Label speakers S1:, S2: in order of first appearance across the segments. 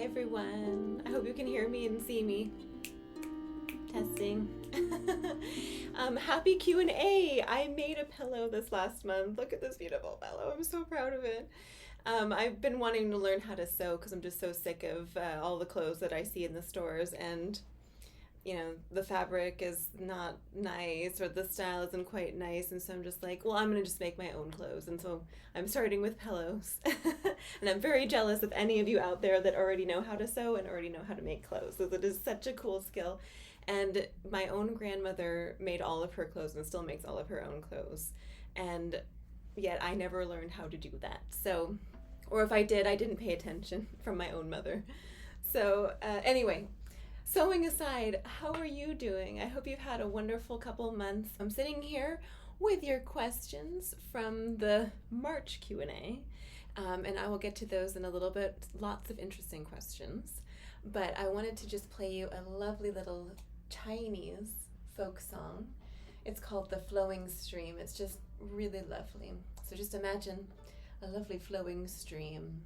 S1: everyone. I hope you can hear me and see me. Testing. Happy Q&A. I made a pillow this last month. Look at this beautiful pillow. I'm so proud of it. I've been wanting to learn how to sew because I'm just so sick of all the clothes that I see in the stores, and the fabric is not nice or the style isn't quite nice, and so I'm just like, well, I'm gonna just make my own clothes, and so I'm starting with pillows. And I'm very jealous of any of you out there that already know how to sew and already know how to make clothes, so it is such a cool skill. And my own grandmother made all of her clothes and still makes all of her own clothes, and yet I never learned how to do that. So, or if I did, I didn't pay attention from my own mother. So anyway, sewing aside, how are you doing? I hope you've had a wonderful couple months. I'm sitting here with your questions from the March Q&A, and I will get to those in a little bit. Lots of interesting questions, but I wanted to just play you a lovely little Chinese folk song. It's called The Flowing Stream. It's just really lovely. So just imagine a lovely flowing stream.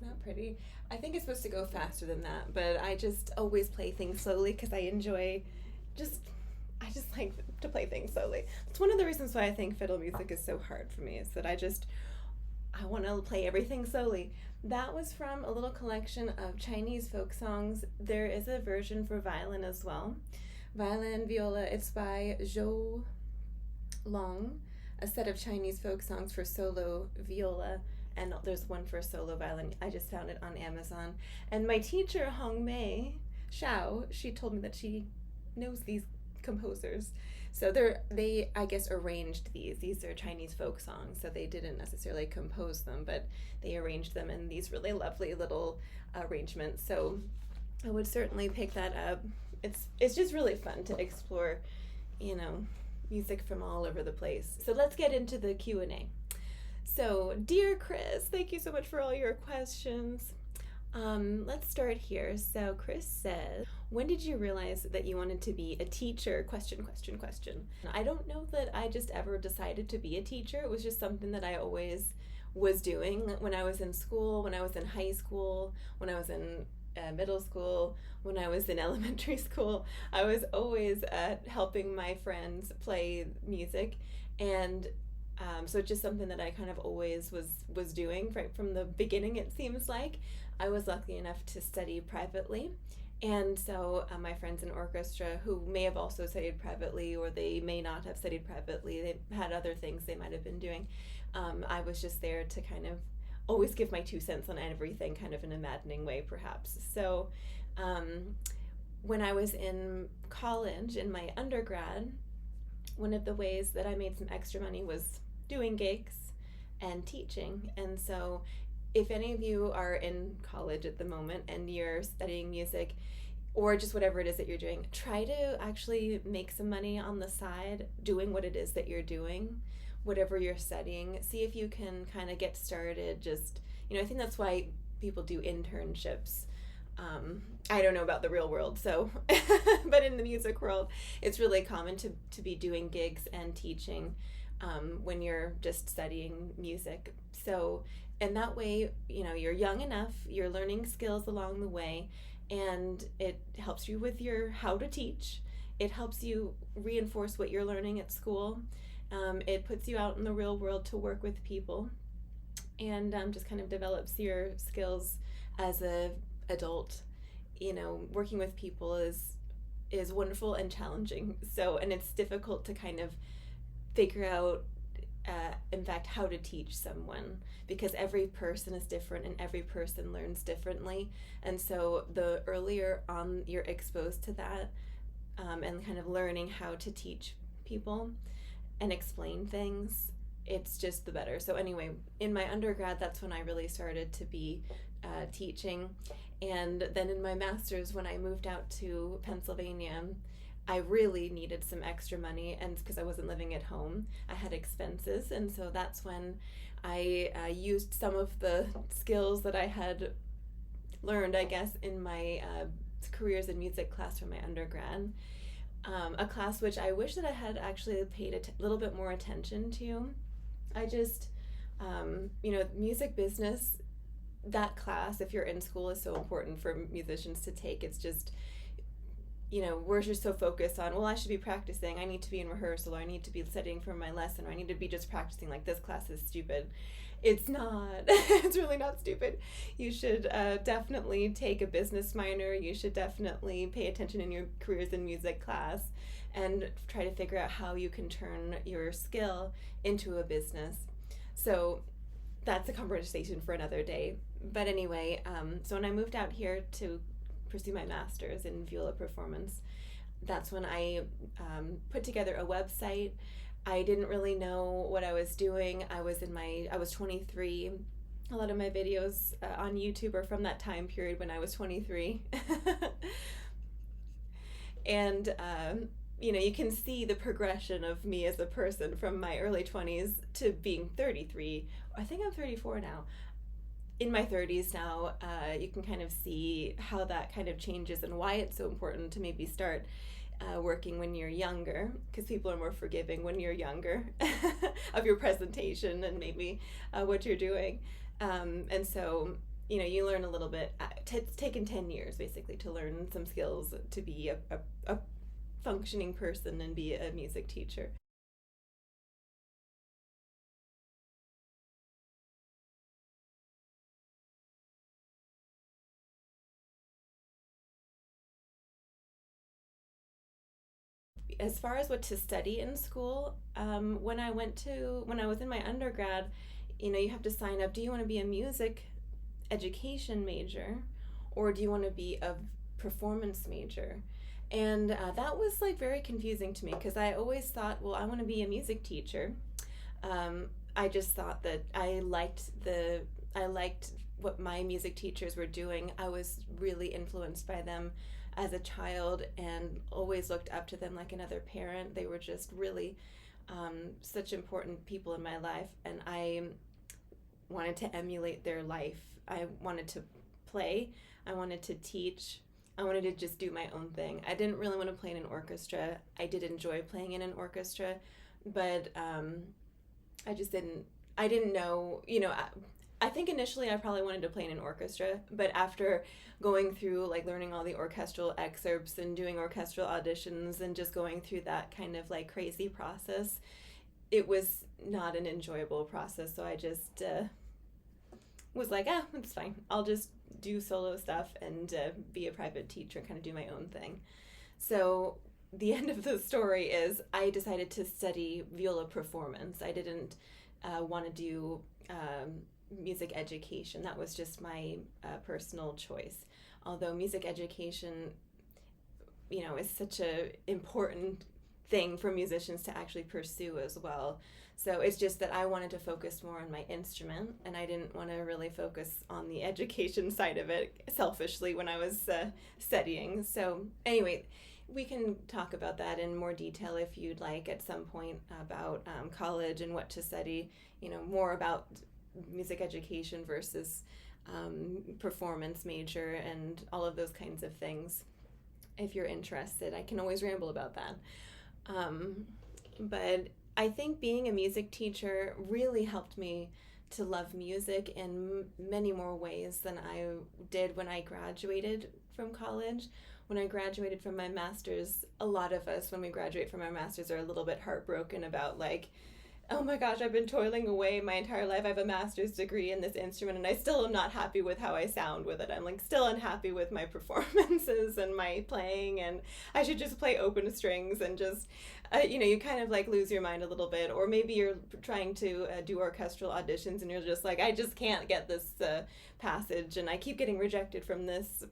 S1: Not pretty. I think it's supposed to go faster than that, but I just always play things slowly because I just like to play things slowly. It's one of the reasons why I think fiddle music is so hard for me, is that I want to play everything slowly. That was from a little collection of Chinese folk songs. There is a version for violin as well. Violin, Viola, it's by Zhou Long, a set of Chinese folk songs for solo viola, and there's one for solo violin. I just found it on Amazon. And my teacher, Hong Mei Xiao, she told me that she knows these composers. So they I guess arranged these. These are Chinese folk songs, so they didn't necessarily compose them, but they arranged them in these really lovely little arrangements. So I would certainly pick that up. It's just really fun to explore, music from all over the place. So let's get into the Q&A. So, dear Chris, thank you so much for all your questions. Let's start here. So Chris says, when did you realize that you wanted to be a teacher? Question. I don't know that I just ever decided to be a teacher. It was just something that I always was doing when I was in school, when I was in high school, when I was in middle school, when I was in elementary school. I was always helping my friends play music, and so it's just something that I kind of always was doing right from the beginning, it seems like. I was lucky enough to study privately, and so my friends in orchestra who may have also studied privately, or they may not have studied privately, they had other things they might have been doing. I was just there to kind of always give my 2 cents on everything, kind of in a maddening way, perhaps. So when I was in college, in my undergrad, one of the ways that I made some extra money was doing gigs and teaching. And so if any of you are in college at the moment and you're studying music, or just whatever it is that you're doing, try to actually make some money on the side doing what it is that you're doing, whatever you're studying. See if you can kind of get started. Just, I think that's why people do internships I don't know about the real world, so, but in the music world, it's really common to be doing gigs and teaching when you're just studying music. So, and that way, you're young enough, you're learning skills along the way, and it helps you with your how to teach. It helps you reinforce what you're learning at school. It puts you out in the real world to work with people, and just kind of develops your skills as a adult. Working with people is wonderful and challenging. So, and it's difficult to kind of figure out, in fact, how to teach someone, because every person is different and every person learns differently. And so the earlier on you're exposed to that, and kind of learning how to teach people and explain things, it's just the better. So anyway, in my undergrad, that's when I really started to be teaching. And then in my master's, when I moved out to Pennsylvania, I really needed some extra money, and because I wasn't living at home, I had expenses, and so that's when I used some of the skills that I had learned, I guess, in my careers in music class from my undergrad. A class which I wish that I had actually paid a little bit more attention to. I just, music business, that class, if you're in school, is so important for musicians to take. It's just, we're just so focused on, well, I should be practicing, I need to be in rehearsal, or I need to be studying for my lesson, or I need to be just practicing, like, this class is stupid. It's not. It's really not stupid. You should definitely take a business minor. You should definitely pay attention in your careers in music class and try to figure out how you can turn your skill into a business. So that's a conversation for another day. But anyway, so when I moved out here to pursue my master's in viola performance, that's when I put together a website. I didn't really know what I was doing. I was 23. A lot of my videos on YouTube are from that time period when I was 23. And you can see the progression of me as a person from my early 20s to being 33. I think I'm 34 now. In my 30s now, you can kind of see how that kind of changes and why it's so important to maybe start working when you're younger, because people are more forgiving when you're younger of your presentation and maybe what you're doing. And so, you learn a little bit. It's taken 10 years basically to learn some skills to be a functioning person and be a music teacher. As far as what to study in school, when I was in my undergrad, you have to sign up. Do you want to be a music education major, or do you want to be a performance major? And that was like very confusing to me, because I always thought, well, I want to be a music teacher. I just thought that I liked what my music teachers were doing. I was really influenced by them as a child and always looked up to them like another parent. They were just really such important people in my life, and I wanted to emulate their life. I wanted to play, I wanted to teach, I wanted to just do my own thing. I didn't really want to play in an orchestra. I did enjoy playing in an orchestra, but I didn't know, I think initially I probably wanted to play in an orchestra, but after going through, like, learning all the orchestral excerpts and doing orchestral auditions and just going through that kind of like crazy process, it was not an enjoyable process. So I just was like, it's fine. I'll just do solo stuff and be a private teacher and kind of do my own thing. So the end of the story is I decided to study viola performance. I didn't want to do music education. That was just my personal choice. Although music education, is such a important thing for musicians to actually pursue as well. So it's just that I wanted to focus more on my instrument, and I didn't want to really focus on the education side of it selfishly when I was studying. So anyway, we can talk about that in more detail if you'd like at some point about college and what to study, more about music education versus performance major and all of those kinds of things. If you're interested, I can always ramble about that. But I think being a music teacher really helped me to love music in many more ways than I did when I graduated from college. When I graduated from my master's, a lot of us, when we graduate from our master's, are a little bit heartbroken about, like, oh my gosh, I've been toiling away my entire life. I have a master's degree in this instrument, and I still am not happy with how I sound with it. I'm like still unhappy with my performances and my playing, and I should just play open strings and just, you kind of like lose your mind a little bit. Or maybe you're trying to do orchestral auditions, and you're just like, I just can't get this passage, and I keep getting rejected from this,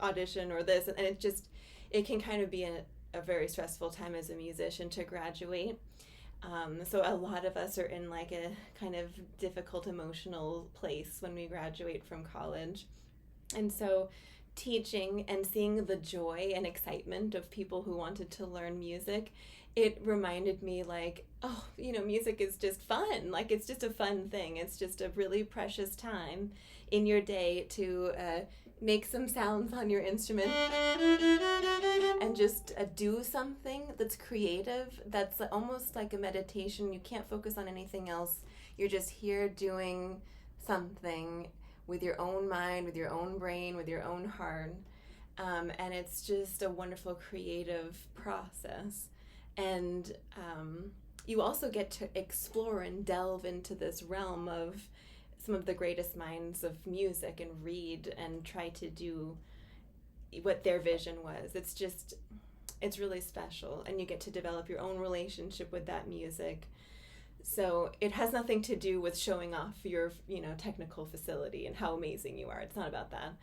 S1: audition or this, and it can kind of be a very stressful time as a musician to graduate. So a lot of us are in like a kind of difficult emotional place when we graduate from college. And so teaching and seeing the joy and excitement of people who wanted to learn music, it reminded me like, oh, music is just fun. Like, it's just a fun thing. It's just a really precious time in your day to make some sounds on your instrument and just do something that's creative, that's almost like a meditation. You can't focus on anything else. You're just here doing something with your own mind, with your own brain, with your own heart. And it's just a wonderful creative process. And you also get to explore and delve into this realm of some of the greatest minds of music and read and try to do what their vision was. It's really special, and you get to develop your own relationship with that music. So it has nothing to do with showing off your, technical facility and how amazing you are. It's not about that.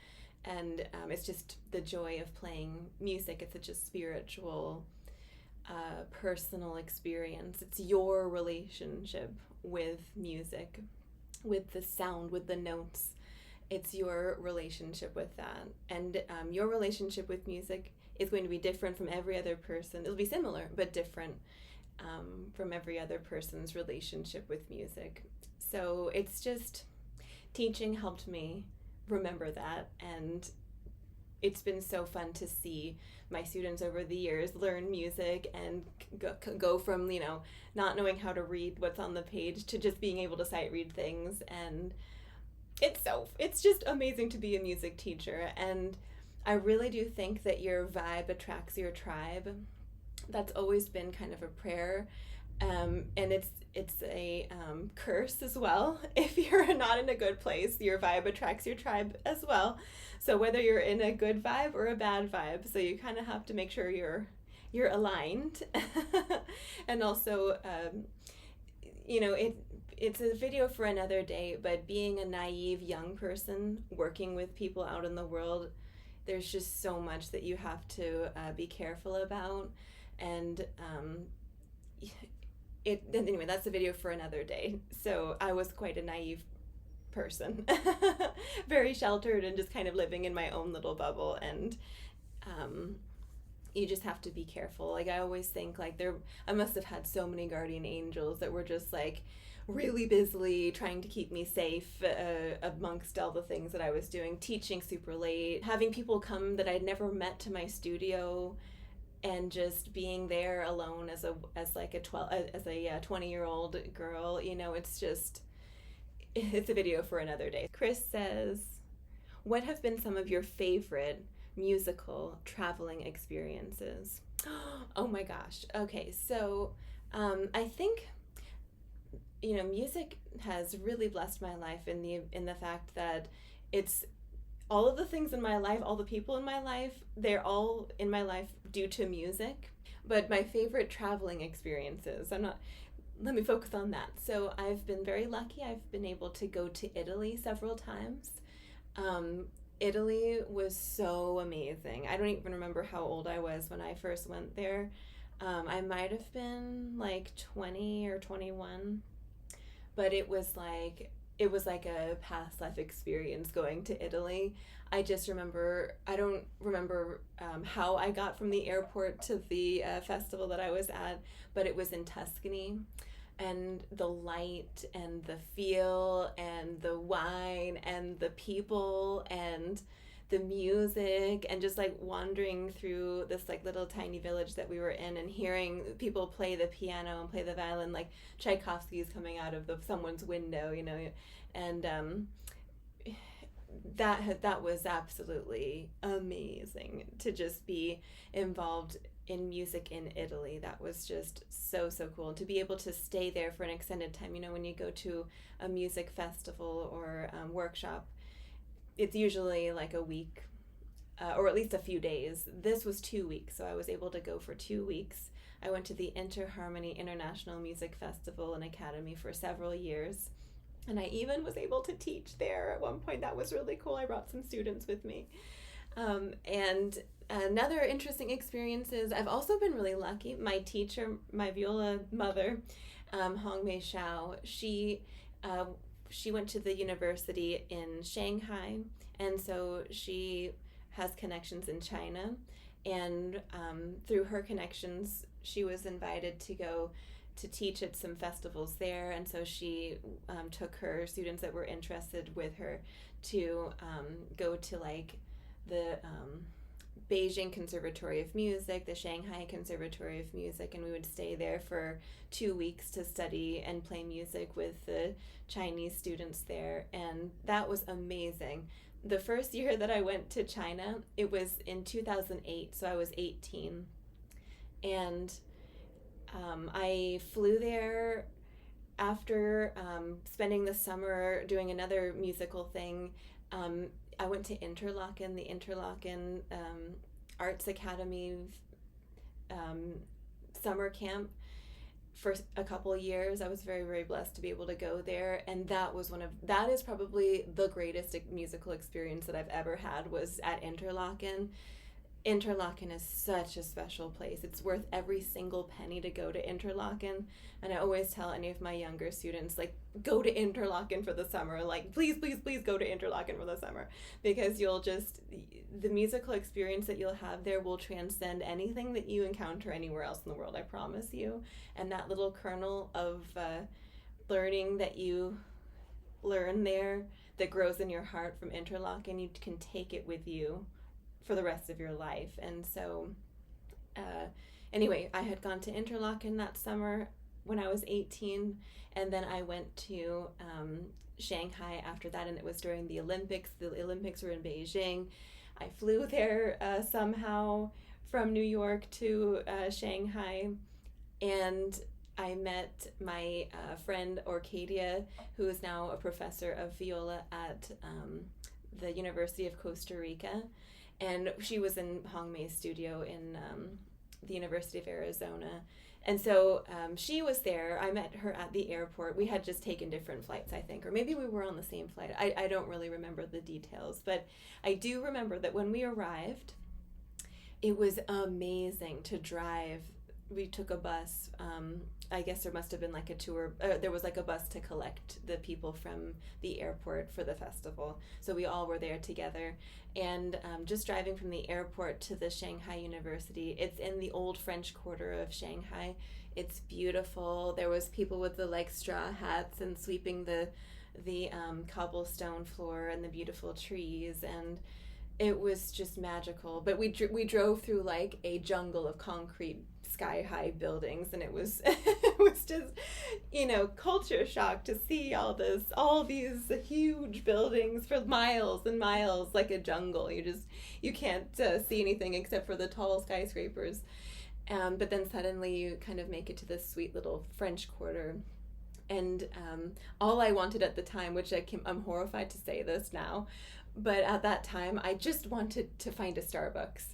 S1: And it's just the joy of playing music. It's such a spiritual, personal experience. It's your relationship with music, with the sound, with the notes. It's your relationship with that. And your relationship with music is going to be different from every other person. It'll be similar, but different from every other person's relationship with music. So it's just, teaching helped me remember that. And it's been so fun to see my students over the years learn music and go from, not knowing how to read what's on the page to just being able to sight read things. And it's just amazing to be a music teacher. And I really do think that your vibe attracts your tribe. That's always been kind of a prayer. And it's a curse as well. If you're not in a good place, your vibe attracts your tribe as well. So whether you're in a good vibe or a bad vibe, so you kind of have to make sure you're aligned. And also, it's a video for another day, but being a naive young person working with people out in the world, there's just so much that you have to be careful about. And anyway, that's a video for another day. So I was quite a naive person, very sheltered and just kind of living in my own little bubble. And you just have to be careful. Like, I always think like I must have had so many guardian angels that were just like really busily trying to keep me safe amongst all the things that I was doing, teaching super late, having people come that I'd never met to my studio, and just being there alone as a 20-year-old girl. It's a video for another day. Chris says, what have been some of your favorite musical traveling experiences? Oh my gosh. Okay, so I think music has really blessed my life in the fact that it's all of the things in my life, all the people in my life, they're all in my life due to music. But my favorite traveling experiences, let me focus on that. So I've been very lucky. I've been able to go to Italy several times. Italy was so amazing. I don't even remember how old I was when I first went there. I might have been like 20 or 21, but it was like a past life experience going to Italy. I don't remember how I got from the airport to the festival that I was at, but it was in Tuscany. and the light and the feel and the wine and the people and the music, and just like wandering through this like little tiny village that we were in and hearing people play the piano and play the violin, like Tchaikovsky's coming out of someone's window, and that was absolutely amazing to just be involved in music in Italy. That was just so cool, and to be able to stay there for an extended time. When you go to a music festival or workshop, it's usually like a week, or at least a few days. This was 2 weeks, so I was able to go for 2 weeks. I went to the Interharmony International Music Festival and Academy for several years, and I even was able to teach there at one point. That was really cool. I brought some students with me. And another interesting experience is I've also been really lucky. My teacher, my viola mother, Hong Mei Xiao, she went to the university in Shanghai, and so she has connections in China, and through her connections, she was invited to go to teach at some festivals there, and so she took her students that were interested with her to go to like the Beijing Conservatory of Music, the Shanghai Conservatory of Music, and we would stay there for 2 weeks to study and play music with the Chinese students there, and that was amazing. The first year that I went to China, it was in 2008, so I was 18, and I flew there after spending the summer doing another musical thing. I went to Interlaken, the Interlaken Arts Academy summer camp for a couple years. I was very blessed to be able to go there, and that is probably the greatest musical experience that I've ever had, was at Interlaken. Interlaken is such a special place. It's worth every single penny to go to Interlaken, and I always tell any of my younger students, like, go to Interlaken for the summer. Like, please go to Interlaken for the summer, because the musical experience that you'll have there will transcend anything that you encounter anywhere else in the world, I promise you. And that little kernel of learning that you learn there that grows in your heart from Interlaken, you can take it with you for the rest of your life. And so anyway, I had gone to Interlaken that summer when I was 18, and then I went to Shanghai after that, and it was during the Olympics. The Olympics were in Beijing. I flew there somehow from New York to Shanghai, and I met my friend Orcadia, who is now a professor of viola at the University of Costa Rica. And she was in Hong Mei's studio in the University of Arizona. And so she was there. I met her at the airport. We had just taken different flights, I think, or maybe we were on the same flight. I don't really remember the details, but I do remember that when we arrived, it was amazing to drive. We took a bus. I guess there must have been like a tour. There was like a bus to collect the people from the airport for the festival. So we all were there together. And just driving from the airport to the Shanghai University, it's in the old French Quarter of Shanghai. It's beautiful. There was people with the like straw hats and sweeping the cobblestone floor and the beautiful trees, and it was just magical. But we drove through like a jungle of concrete sky-high buildings, and it was it was just, culture shock to see all these huge buildings for miles and miles, like a jungle. You can't see anything except for the tall skyscrapers, but then suddenly you kind of make it to this sweet little French Quarter. And all I wanted at the time, which I'm horrified to say this now, but at that time I just wanted to find a Starbucks.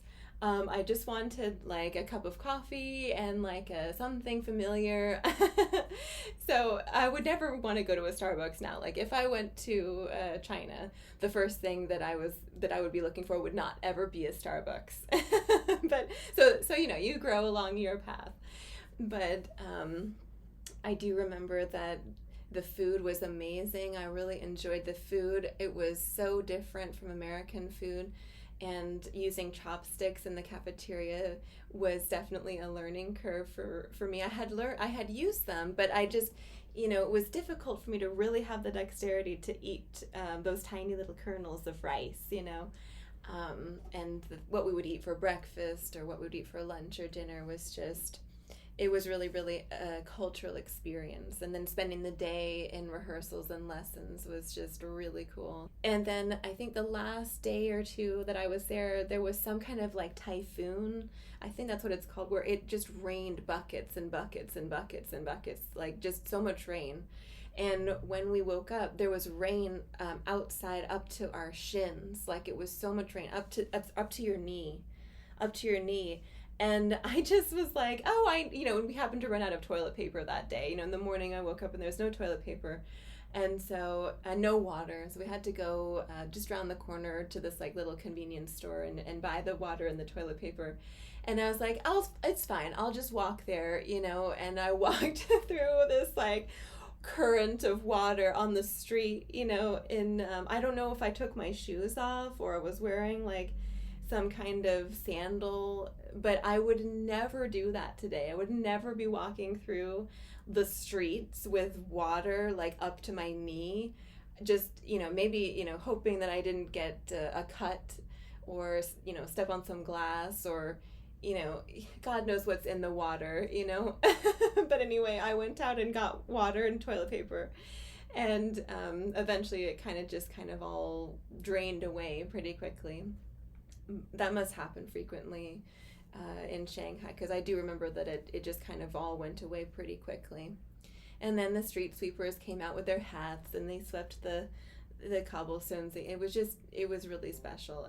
S1: I just wanted like a cup of coffee and like something familiar. So I would never want to go to a Starbucks now. Like if I went to China, the first thing that I would be looking for would not ever be a Starbucks. But so you grow along your path. But I do remember that the food was amazing. I really enjoyed the food. It was so different from American food. and using chopsticks in the cafeteria was definitely a learning curve for me. I had used them, but I just, it was difficult for me to really have the dexterity to eat those tiny little kernels of rice, and what we would eat for breakfast or what we would eat for lunch or dinner was just, it was really, really a cultural experience. And then spending the day in rehearsals and lessons was just really cool. And then I think the last day or two that I was there, there was some kind of like typhoon. I think that's what it's called, where it just rained buckets and buckets and buckets and buckets, like just so much rain. And when we woke up, there was rain outside up to our shins. Like it was so much rain up to your knee, up to your knee. And I just was like, and we happened to run out of toilet paper that day. In the morning I woke up and there was no toilet paper. And so, no water. So we had to go just around the corner to this like little convenience store and buy the water and the toilet paper. And I was like, it's fine. I'll just walk there, and I walked through this like current of water on the street, I don't know if I took my shoes off or I was wearing like some kind of sandal, but I would never do that today. I would never be walking through the streets with water like up to my knee, just maybe hoping that I didn't get a cut or step on some glass or God knows what's in the water, but anyway, I went out and got water and toilet paper, and eventually it kind of all drained away pretty quickly. That must happen frequently in Shanghai, because I do remember that it just kind of all went away pretty quickly. And then the street sweepers came out with their hats and they swept the cobblestones. It was really special.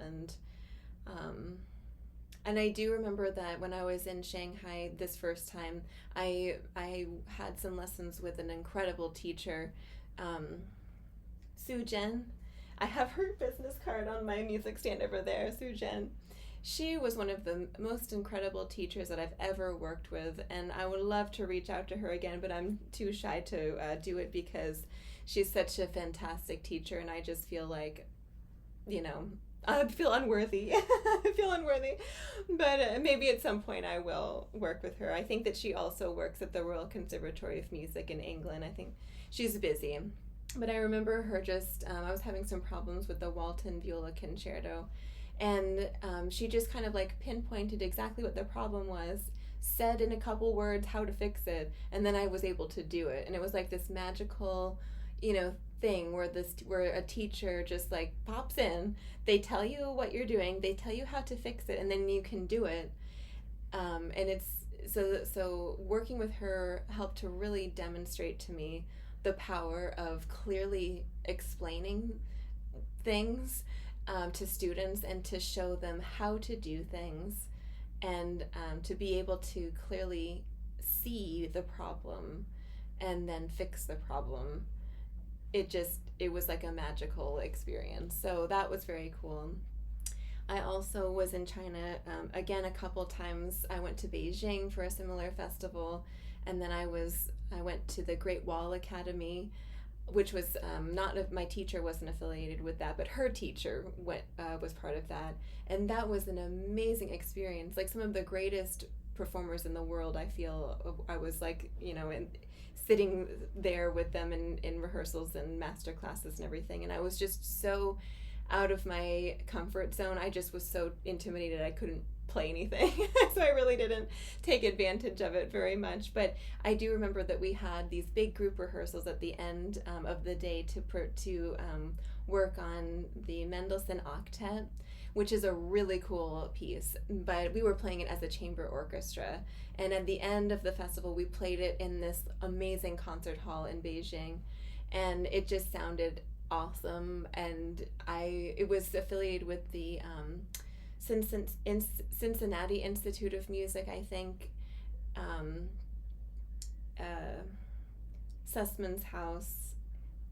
S1: And I do remember that when I was in Shanghai this first time, I had some lessons with an incredible teacher, Su Jen. I have her business card on my music stand over there, Su Jen. She was one of the most incredible teachers that I've ever worked with, and I would love to reach out to her again, but I'm too shy to do it because she's such a fantastic teacher, and I just feel like, I feel unworthy. I feel unworthy. But maybe at some point I will work with her. I think that she also works at the Royal Conservatory of Music in England. I think she's busy. But I remember her I was having some problems with the Walton Viola Concerto. And she just kind of like pinpointed exactly what the problem was, said in a couple words how to fix it, and then I was able to do it. And it was like this magical, thing where a teacher just like pops in, they tell you what you're doing, they tell you how to fix it, and then you can do it. And it's so working with her helped to really demonstrate to me the power of clearly explaining things to students and to show them how to do things, and to be able to clearly see the problem and then fix the problem. It was like a magical experience. So that was very cool. I also was in China again a couple times. I went to Beijing for a similar festival, and then I went to the Great Wall Academy, which was my teacher wasn't affiliated with that, but her teacher was part of that, and that was an amazing experience. Like some of the greatest performers in the world, I feel I was like, sitting there with them in rehearsals and master classes and everything, and I was just so out of my comfort zone. I just was so intimidated I couldn't play anything. So I really didn't take advantage of it very much. But I do remember that we had these big group rehearsals at the end of the day to work on the Mendelssohn Octet, which is a really cool piece, but we were playing it as a chamber orchestra. And at the end of the festival, we played it in this amazing concert hall in Beijing, and it just sounded awesome. And it was affiliated with the Cincinnati Institute of Music, I think. Sussman's house.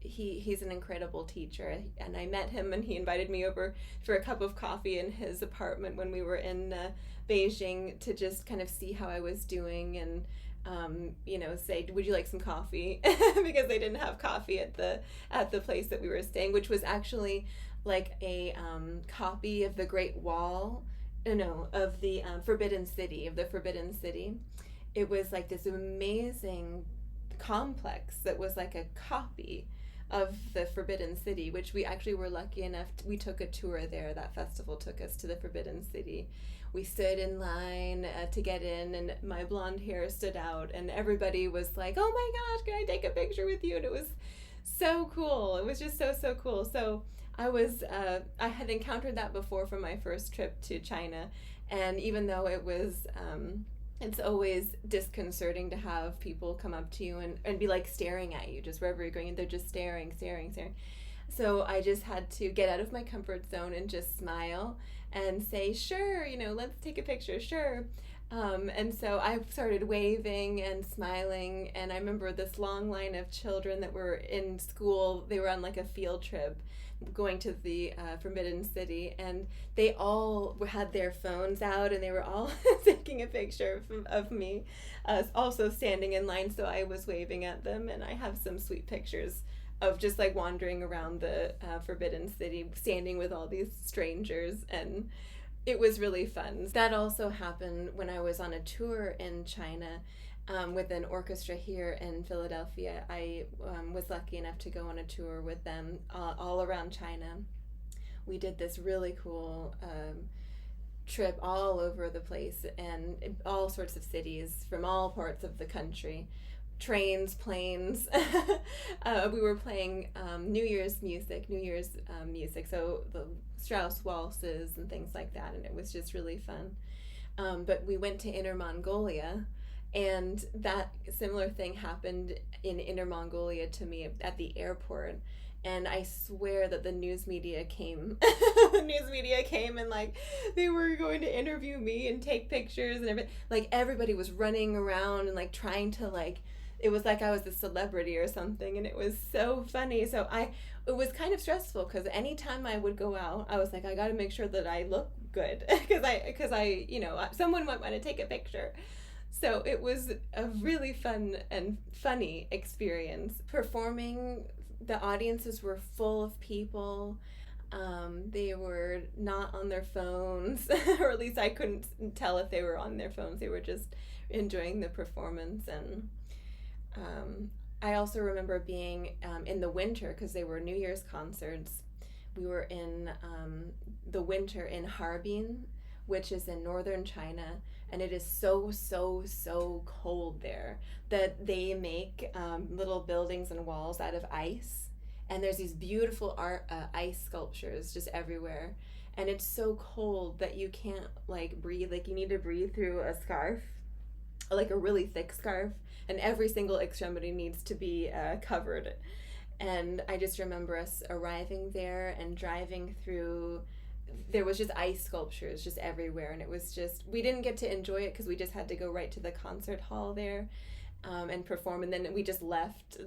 S1: He's an incredible teacher, and I met him, and he invited me over for a cup of coffee in his apartment when we were in Beijing to just kind of see how I was doing and say, would you like some coffee? Because they didn't have coffee at the place that we were staying, which was actually like a copy of the Great Wall, no, of the Forbidden City, of the Forbidden City. It was like this amazing complex that was like a copy of the Forbidden City, which we actually were lucky enough we took a tour there. That festival took us to the Forbidden City. We stood in line to get in, and my blonde hair stood out, and everybody was like, "Oh my gosh, can I take a picture with you?" And it was so cool. It was just so cool. So I had encountered that before from my first trip to China, and even though it was it's always disconcerting to have people come up to you and be like staring at you just wherever you're going, and they're just staring. So I just had to get out of my comfort zone and just smile and say, sure, let's take a picture, sure. And so I started waving and smiling, and I remember this long line of children that were in school. They were on like a field trip going to the Forbidden City, and they all had their phones out, and they were all taking a picture of me, also standing in line. So I was waving at them, and I have some sweet pictures of just like wandering around the Forbidden City, standing with all these strangers, and it was really fun. That also happened when I was on a tour in China with an orchestra here in Philadelphia. I was lucky enough to go on a tour with them all around China. We did this really cool trip all over the place, and all sorts of cities from all parts of the country. Trains, planes. We were playing New Year's music, so the Strauss waltzes and things like that, and it was just really fun. But we went to Inner Mongolia, and that similar thing happened in Inner Mongolia to me at the airport. And I swear that the news media came. The news media came, and like they were going to interview me and take pictures and everything. Like everybody was running around and like trying to like, it was like I was a celebrity or something, and it was so funny. So it was kind of stressful because anytime I would go out, I was like, I got to make sure that I look good because I someone might want to take a picture. So it was a really fun and funny experience. Performing, the audiences were full of people. They were not on their phones, or at least I couldn't tell if they were on their phones. They were just enjoying the performance. And I also remember being in the winter, because they were New Year's concerts. We were in the winter in Harbin, which is in northern China, and it is so cold there that they make little buildings and walls out of ice, and there's these beautiful ice sculptures just everywhere, and it's so cold that you can't like breathe. Like you need to breathe through a scarf, like a really thick scarf, and every single extremity needs to be covered. And I just remember us arriving there and driving through. There was just ice sculptures just everywhere, and it was just, we didn't get to enjoy it because we just had to go right to the concert hall there and perform, and then we just left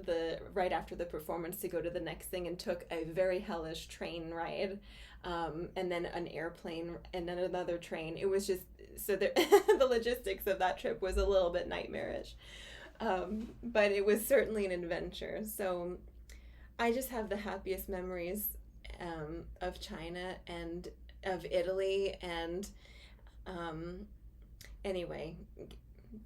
S1: right after the performance to go to the next thing, and took a very hellish train ride, and then an airplane, and then another train. It was just, so the logistics of that trip was a little bit nightmarish, but it was certainly an adventure. So I just have the happiest memories of China and of Italy, and anyway,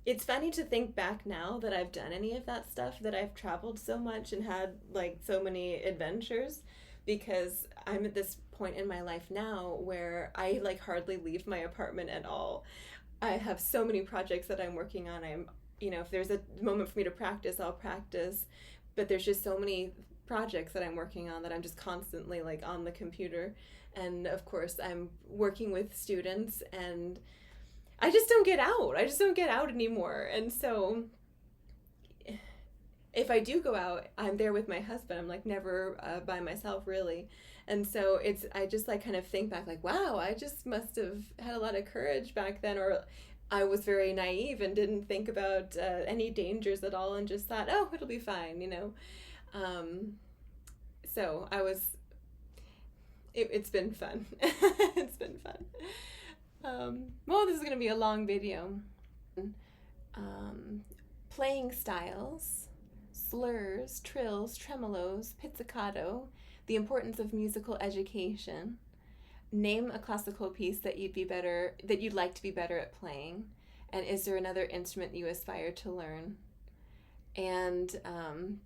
S1: it's funny to think back now that I've done any of that stuff, that I've traveled so much and had like so many adventures, because I'm at this point in my life now where I like hardly leave my apartment at all. I have so many projects that I'm working on. If there's a moment for me to practice, I'll practice, but there's just so many projects that I'm working on that I'm just constantly like on the computer. And of course I'm working with students, and I just don't get out anymore. And so if I do go out, I'm there with my husband. I'm like never by myself really. And so I just like kind of think back like, wow, I just must have had a lot of courage back then, or I was very naive and didn't think about any dangers at all, and just thought, oh, it'll be fine, so it's been fun. It's been fun. Well, this is going to be a long video. Playing styles, slurs, trills, tremolos, pizzicato. the importance of musical education, name a classical piece that you'd like to be better at playing, and is there another instrument you aspire to learn? And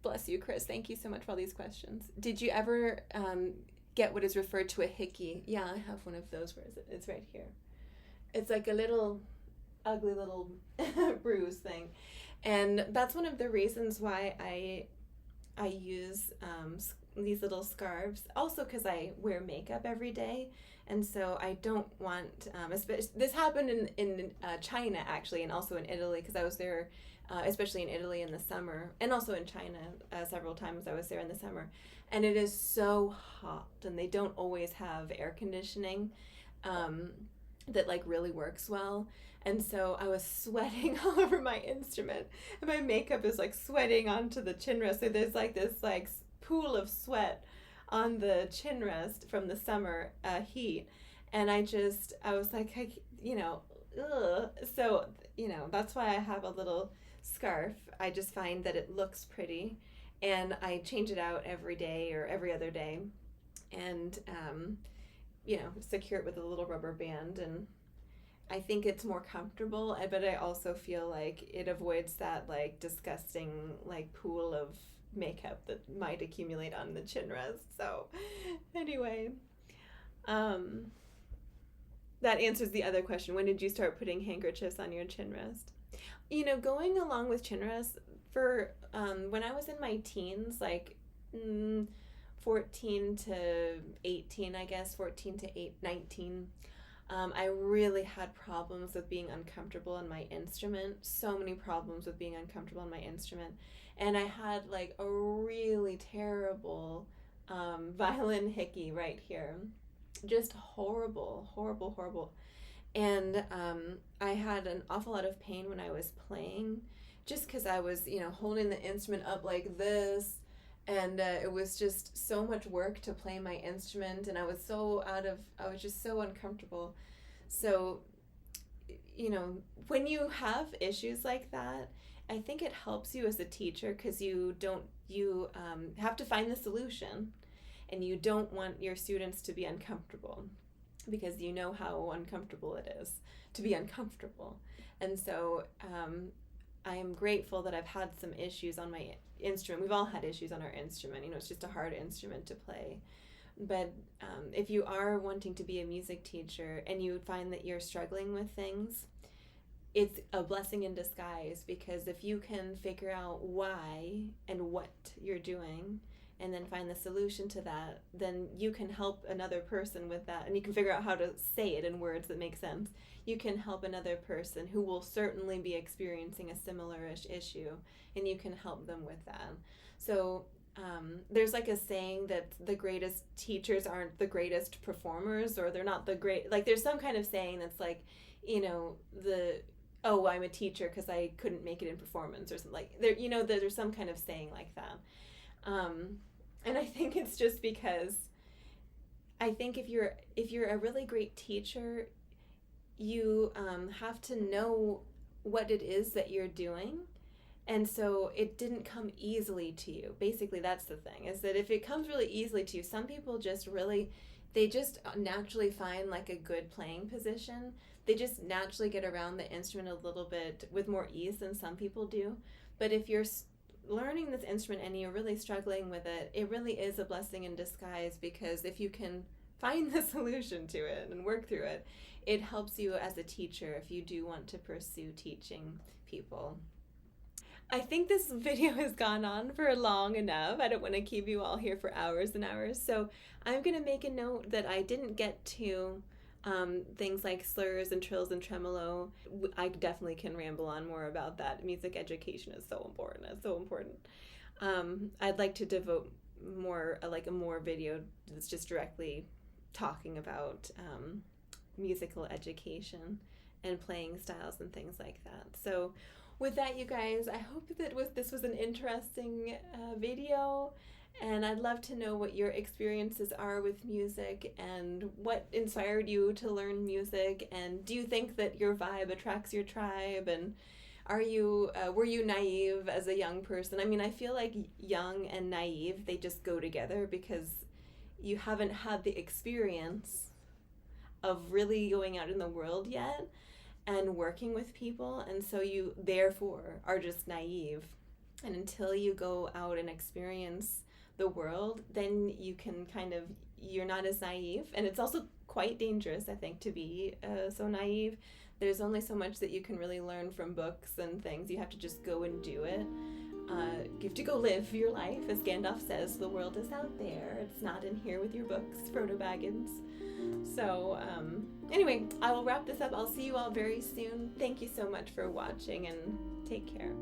S1: bless you, Chris. Thank you so much for all these questions. Did you ever get what is referred to a hickey? Yeah, I have one of those. Where is it? It's right here. It's like a little ugly little bruise thing. And that's one of the reasons why I use these little scarves. Also because I wear makeup every day. And so I don't want, this happened in China actually, and also in Italy, because I was there, especially in Italy in the summer, and also in China several times I was there in the summer. And it is so hot, and they don't always have air conditioning that like really works well. And so I was sweating all over my instrument, and my makeup is like sweating onto the chin rest. So there's like this like pool of sweat on the chin rest from the summer heat. And I was like, ugh. So, that's why I have a little scarf. I just find that it looks pretty, and I change it out every day or every other day, and secure it with a little rubber band. And I think it's more comfortable, but I also feel like it avoids that like disgusting like pool of makeup that might accumulate on the chin rest. So anyway, that answers the other question. When did you start putting handkerchiefs on your chin rest? Going along with chin rest for when I was in my teens, like 14 to 18, I guess, 14 to 19, I really had problems with being uncomfortable on my instrument. So many problems with being uncomfortable on my instrument. And I had like a really terrible violin hickey right here. Just horrible, horrible, horrible. And I had an awful lot of pain when I was playing, just because I was, holding the instrument up like this. And it was just so much work to play my instrument, and I was just so uncomfortable. So, when you have issues like that, I think it helps you as a teacher, because you have to find the solution, and you don't want your students to be uncomfortable, because you know how uncomfortable it is to be uncomfortable. And so I am grateful that I've had some issues on my instrument. We've all had issues on our instrument. It's just a hard instrument to play. But if you are wanting to be a music teacher and you find that you're struggling with things, it's a blessing in disguise, because if you can figure out why and what you're doing and then find the solution to that, then you can help another person with that, and you can figure out how to say it in words that make sense. You can help another person who will certainly be experiencing a similar-ish issue, and you can help them with that. So there's like a saying that the greatest teachers aren't the greatest performers, or they're not the great, like there's some kind of saying that's like, I'm a teacher because I couldn't make it in performance, or something like there's some kind of saying like that. And I think it's just because I think if you're a really great teacher, you have to know what it is that you're doing. And so it didn't come easily to you. Basically, that's the thing, is that if it comes really easily to you, some people they just naturally find like a good playing position. They just naturally get around the instrument a little bit with more ease than some people do. But if you're learning this instrument and you're really struggling with it, it really is a blessing in disguise, because if you can find the solution to it and work through it, it helps you as a teacher if you do want to pursue teaching people. I think this video has gone on for long enough. I don't want to keep you all here for hours and hours. So I'm going to make a note that I didn't get to things like slurs and trills and tremolo. I definitely can ramble on more about that. Music education is so important. It's so important. I'd like to devote a more video that's just directly talking about musical education and playing styles and things like that. So with that, you guys, I hope that this was an interesting video, and I'd love to know what your experiences are with music and what inspired you to learn music, and do you think that your vibe attracts your tribe, and were you naive as a young person? I mean, I feel like young and naive, they just go together, because you haven't had the experience of really going out in the world yet and working with people, and so you therefore are just naive. And until you go out and experience the world, then you can you're not as naive. And it's also quite dangerous, I think, to be so naive. There's only so much that you can really learn from books and things. You have to just go and do it. You have to go live your life. As Gandalf says, the world is out there. It's not in here with your books, Frodo Baggins. So, anyway, I will wrap this up. I'll see you all very soon. Thank you so much for watching, and take care.